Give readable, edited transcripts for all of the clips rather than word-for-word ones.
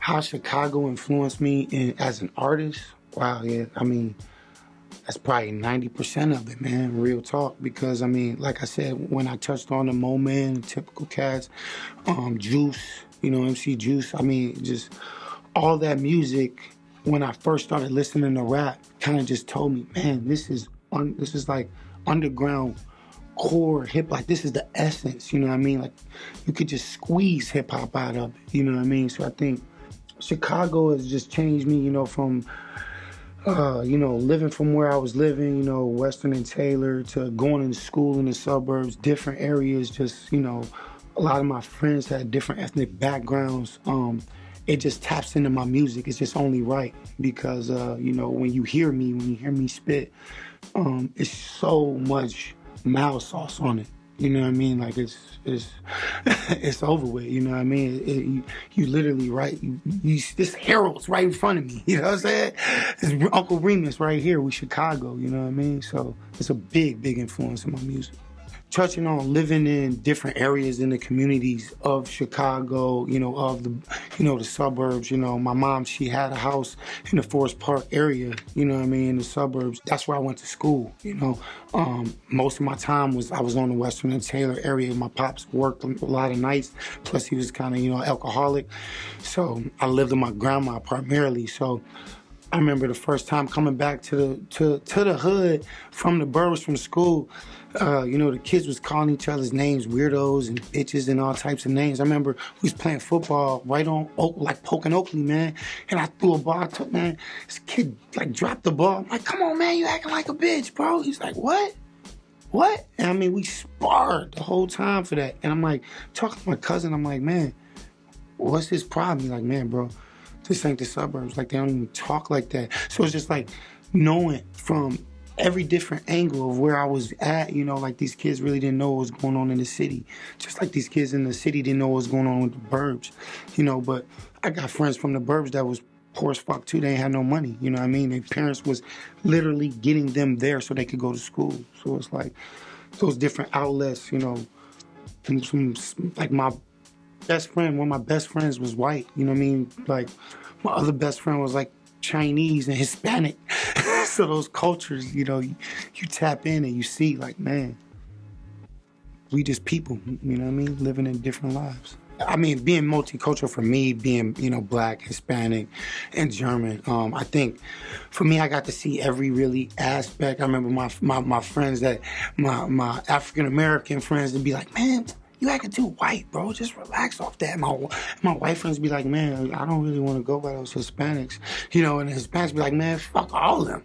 How Chicago influenced me as an artist? Wow, yeah. I mean, that's probably 90% of it, man. Real talk. Because I mean, like I said, when I touched on the Moment, Typical Cats, Juice, MC Juice. I mean, just all that music. When I first started listening to rap, kind of just told me, man, this is like underground core hip hop. This is the essence. You know what I mean? Like you could just squeeze hip hop out of it. You know what I mean? So I think Chicago has just changed me, from, living from where I was living, Western and Taylor, to going into school in the suburbs, different areas, just, a lot of my friends had different ethnic backgrounds. It just taps into my music. It's just only right because, when you hear me spit, it's so much mild sauce on it. You know what I mean? Like it's it's over with. You know what I mean? You literally right. This Harold's right in front of me. You know what I'm saying? It's Uncle Remus right here. We Chicago. You know what I mean? So it's a big influence in my music. Touching on living in different areas in the communities of Chicago, of the suburbs. My mom, she had a house in the Forest Park area, in the suburbs. That's where I went to school, Most of my time I was on the Western and Taylor area. My pops worked a lot of nights, plus he was kind of, alcoholic. So I lived with my grandma primarily. So I remember the first time coming back to the hood from the burbs from school. The kids was calling each other's names, weirdos and bitches and all types of names. I remember we was playing football right on like poking Oakley, man. And I threw a ball. Man, this kid like dropped the ball. I'm like, come on, man, you acting like a bitch, bro. He's like, what? And I mean, we sparred the whole time for that. And I'm like, talking to my cousin, I'm like, man, what's his problem? He's like, man, bro, this ain't the suburbs. Like, they don't even talk like that. So it's just like knowing from every different angle of where I was at, like these kids really didn't know what was going on in the city. Just like these kids in the city didn't know what was going on with the burbs, but I got friends from the burbs that was poor as fuck too. They ain't had no money, you know what I mean? Their parents was literally getting them there so they could go to school. So it's like those different outlets, and some, like my best friend, one of my best friends was white, you know what I mean? Like my other best friend was like Chinese and Hispanic. So those cultures, you tap in and you see like, man, we just people, you know what I mean? Living in different lives. I mean, being multicultural for me, being, Black, Hispanic, and German, I think for me, I got to see every really aspect. I remember my friends my African-American friends would be like, man, you acting too white, bro. Just relax off that. My white friends be like, man, I don't really want to go by those Hispanics. And the Hispanics be like, man, fuck all of them.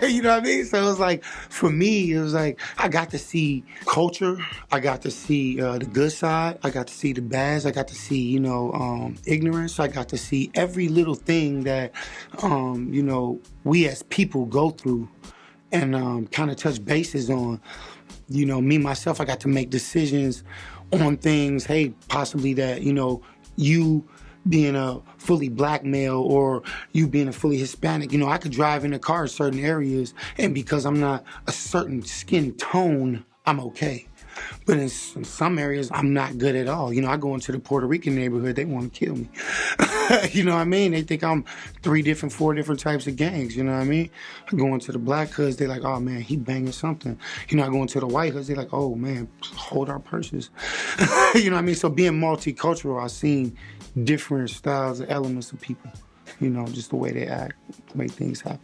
You know what I mean? So it was like, for me, it was like, I got to see culture. I got to see the good side. I got to see the bads. I got to see, ignorance. I got to see every little thing that, we as people go through and kind of touch bases on. Me, myself, I got to make decisions on things, hey, possibly that, you being a fully Black male or you being a fully Hispanic, I could drive in a car in certain areas, and because I'm not a certain skin tone, I'm okay. But in some areas, I'm not good at all. I go into the Puerto Rican neighborhood, they want to kill me. You know what I mean? They think I'm 4 different types of gangs, you know what I mean? I go into the Black hoods, they like, oh man, he banging something. I go into the white hoods, they like, oh man, hold our purses. You know what I mean? So being multicultural, I've seen different styles and elements of people, just the way they act, the way things happen.